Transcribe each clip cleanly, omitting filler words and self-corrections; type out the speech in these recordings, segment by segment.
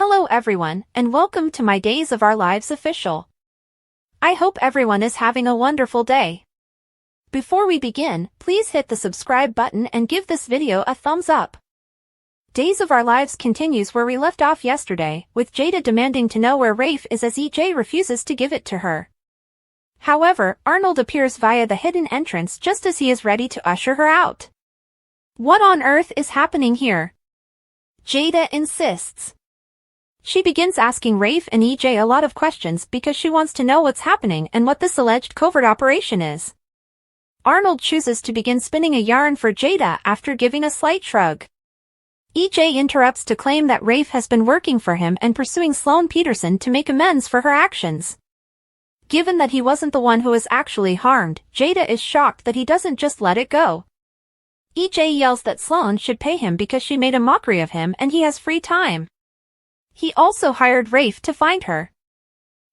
Hello everyone, and welcome to my Days of Our Lives official. I hope everyone is having a wonderful day. Before we begin, please hit the subscribe button and give this video a thumbs up. Days of Our Lives continues where we left off yesterday, with Jada demanding to know where Rafe is as EJ refuses to give it to her. However, Arnold appears via the hidden entrance just as he is ready to usher her out. What on earth is happening here? Jada insists. She begins asking Rafe and EJ a lot of questions because she wants to know what's happening and what this alleged covert operation is. Arnold chooses to begin spinning a yarn for Jada after giving a slight shrug. EJ interrupts to claim that Rafe has been working for him and pursuing Sloane Peterson to make amends for her actions. Given that he wasn't the one who was actually harmed, Jada is shocked that he doesn't just let it go. EJ yells that Sloane should pay him because she made a mockery of him and he has free time. He also hired Rafe to find her.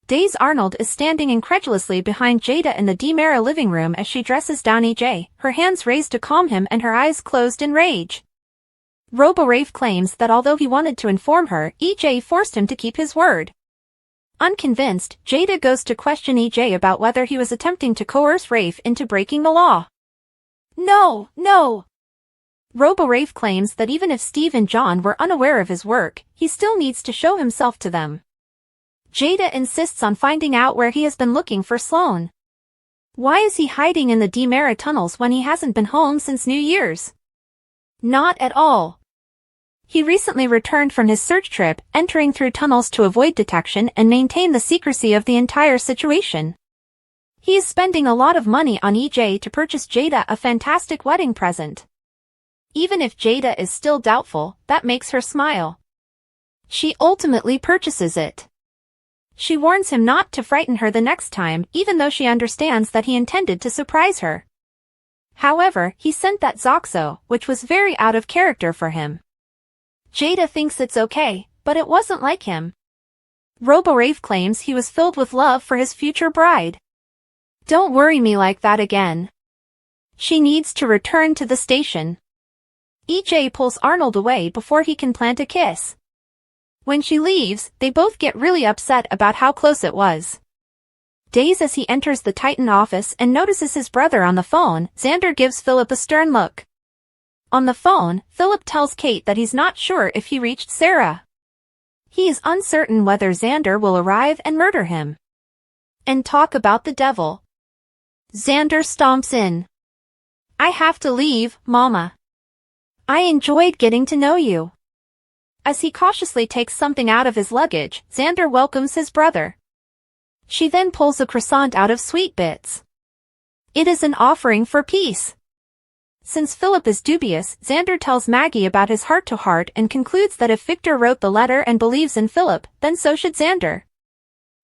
Days Arnold is standing incredulously behind Jada in the DiMera living room as she dresses down EJ, her hands raised to calm him and her eyes closed in rage. Rafe claims that although he wanted to inform her, EJ forced him to keep his word. Unconvinced, Jada goes to question EJ about whether he was attempting to coerce Rafe into breaking the law. No. Rafe claims that even if Steve and John were unaware of his work, he still needs to show himself to them. Jada insists on finding out where he has been looking for Sloane. Why is he hiding in the DiMera tunnels when he hasn't been home since New Year's? Not at all. He recently returned from his search trip, entering through tunnels to avoid detection and maintain the secrecy of the entire situation. He is spending a lot of money on EJ to purchase Jada a fantastic wedding present. Even if Jada is still doubtful, that makes her smile. She ultimately purchases it. She warns him not to frighten her the next time, even though she understands that he intended to surprise her. However, he sent that Zoxo, which was very out of character for him. Jada thinks it's okay, but it wasn't like him. Rafe claims he was filled with love for his future bride. Don't worry me like that again. She needs to return to the station. EJ pulls Arnold away before he can plant a kiss. When she leaves, they both get really upset about how close it was. Days as he enters the Titan office and notices his brother on the phone, Xander gives Philip a stern look. On the phone, Philip tells Kate that he's not sure if he reached Sarah. He is uncertain whether Xander will arrive and murder him. And talk about the devil. Xander stomps in. I have to leave, Mama. I enjoyed getting to know you. As he cautiously takes something out of his luggage, Xander welcomes his brother. She then pulls a croissant out of Sweet Bits. It is an offering for peace. Since Philip is dubious, Xander tells Maggie about his heart-to-heart and concludes that if Victor wrote the letter and believes in Philip, then so should Xander.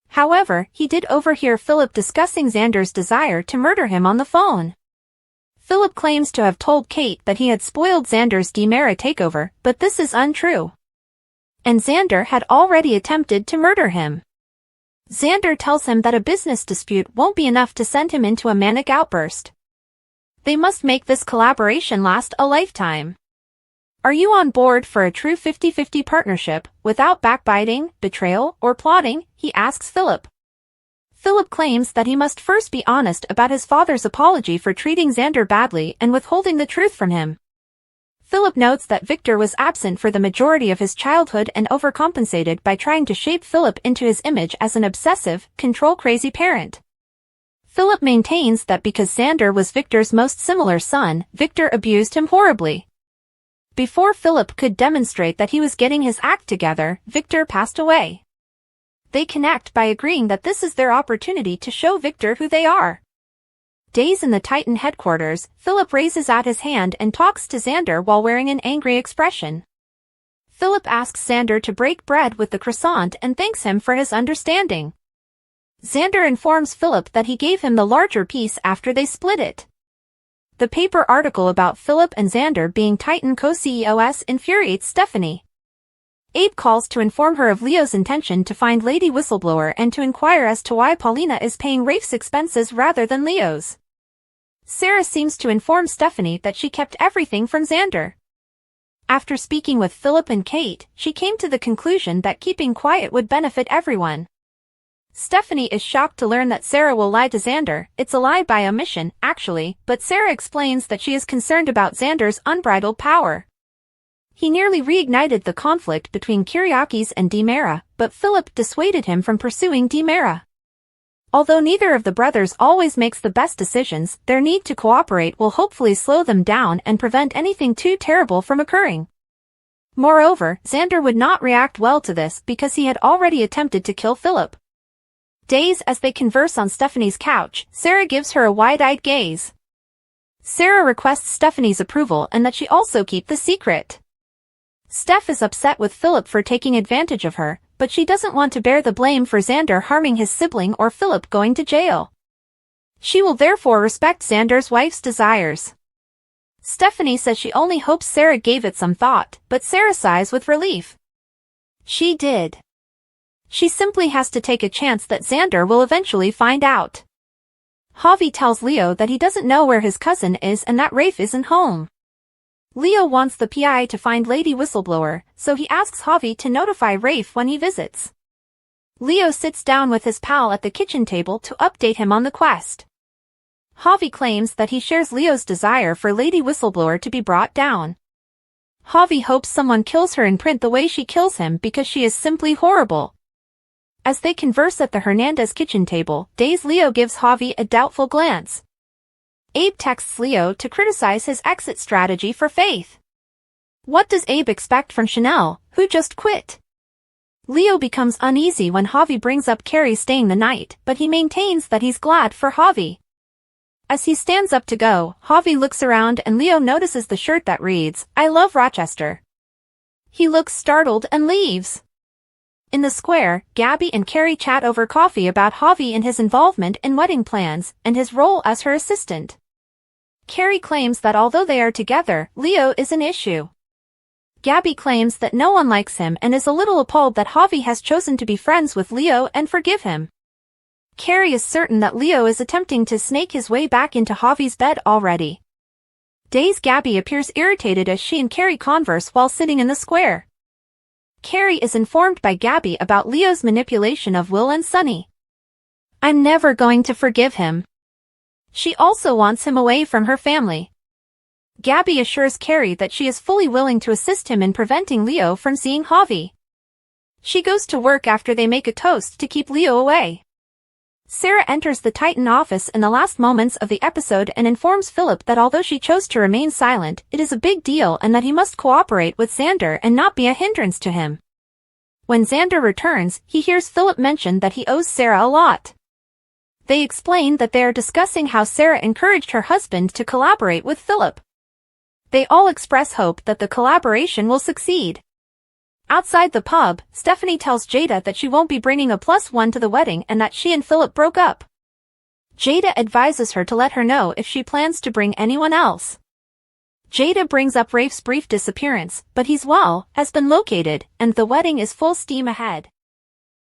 However, he did overhear Philip discussing Xander's desire to murder him on the phone. Philip claims to have told Kate that he had spoiled Xander's DiMera takeover, but this is untrue. And Xander had already attempted to murder him. Xander tells him that a business dispute won't be enough to send him into a manic outburst. They must make this collaboration last a lifetime. Are you on board for a true 50-50 partnership, without backbiting, betrayal, or plotting? He asks Philip. Philip claims that he must first be honest about his father's apology for treating Xander badly and withholding the truth from him. Philip notes that Victor was absent for the majority of his childhood and overcompensated by trying to shape Philip into his image as an obsessive, control-crazy parent. Philip maintains that because Xander was Victor's most similar son, Victor abused him horribly. Before Philip could demonstrate that he was getting his act together, Victor passed away. They connect by agreeing that this is their opportunity to show Victor who they are. Days in the Titan headquarters, Philip raises out his hand and talks to Xander while wearing an angry expression. Philip asks Xander to break bread with the croissant and thanks him for his understanding. Xander informs Philip that he gave him the larger piece after they split it. The paper article about Philip and Xander being Titan co-CEOs infuriates Stephanie. Abe calls to inform her of Leo's intention to find Lady Whistleblower and to inquire as to why Paulina is paying Rafe's expenses rather than Leo's. Sarah seems to inform Stephanie that she kept everything from Xander. After speaking with Philip and Kate, she came to the conclusion that keeping quiet would benefit everyone. Stephanie is shocked to learn that Sarah will lie to Xander. It's a lie by omission, actually, but Sarah explains that she is concerned about Xander's unbridled power. He nearly reignited the conflict between Kyriakis and Dimera, but Philip dissuaded him from pursuing Dimera. Although neither of the brothers always makes the best decisions, their need to cooperate will hopefully slow them down and prevent anything too terrible from occurring. Moreover, Xander would not react well to this because he had already attempted to kill Philip. Days as they converse on Stephanie's couch, Sarah gives her a wide-eyed gaze. Sarah requests Stephanie's approval and that she also keep the secret. Steph is upset with Philip for taking advantage of her, but she doesn't want to bear the blame for Xander harming his sibling or Philip going to jail. She will therefore respect Xander's wife's desires. Stephanie says she only hopes Sarah gave it some thought, but Sarah sighs with relief. She did. She simply has to take a chance that Xander will eventually find out. Javi tells Leo that he doesn't know where his cousin is and that Rafe isn't home. Leo wants the PI to find Lady Whistleblower, so he asks Javi to notify Rafe when he visits. Leo sits down with his pal at the kitchen table to update him on the quest. Javi claims that he shares Leo's desire for Lady Whistleblower to be brought down. Javi hopes someone kills her in print the way she kills him because she is simply horrible. As they converse at the Hernandez kitchen table, Leo gives Javi a doubtful glance. Abe texts Leo to criticize his exit strategy for Faith. What does Abe expect from Chanel, who just quit? Leo becomes uneasy when Javi brings up Carrie staying the night, but he maintains that he's glad for Javi. As he stands up to go, Javi looks around and Leo notices the shirt that reads, "I love Rochester." He looks startled and leaves. In the square, Gabby and Carrie chat over coffee about Javi and his involvement in wedding plans, and his role as her assistant. Carrie claims that although they are together, Leo is an issue. Gabby claims that no one likes him and is a little appalled that Javi has chosen to be friends with Leo and forgive him. Carrie is certain that Leo is attempting to snake his way back into Javi's bed already. Gabby appears irritated as she and Carrie converse while sitting in the square. Carrie is informed by Gabby about Leo's manipulation of Will and Sunny. "I'm never going to forgive him." She also wants him away from her family. Gabby assures Carrie that she is fully willing to assist him in preventing Leo from seeing Javi. She goes to work after they make a toast to keep Leo away. Sarah enters the Titan office in the last moments of the episode and informs Philip that although she chose to remain silent, it is a big deal and that he must cooperate with Xander and not be a hindrance to him. When Xander returns, he hears Philip mention that he owes Sarah a lot. They explain that they are discussing how Sarah encouraged her husband to collaborate with Philip. They all express hope that the collaboration will succeed. Outside the pub, Stephanie tells Jada that she won't be bringing a +1 to the wedding and that she and Philip broke up. Jada advises her to let her know if she plans to bring anyone else. Jada brings up Rafe's brief disappearance, but he's has been located, and the wedding is full steam ahead.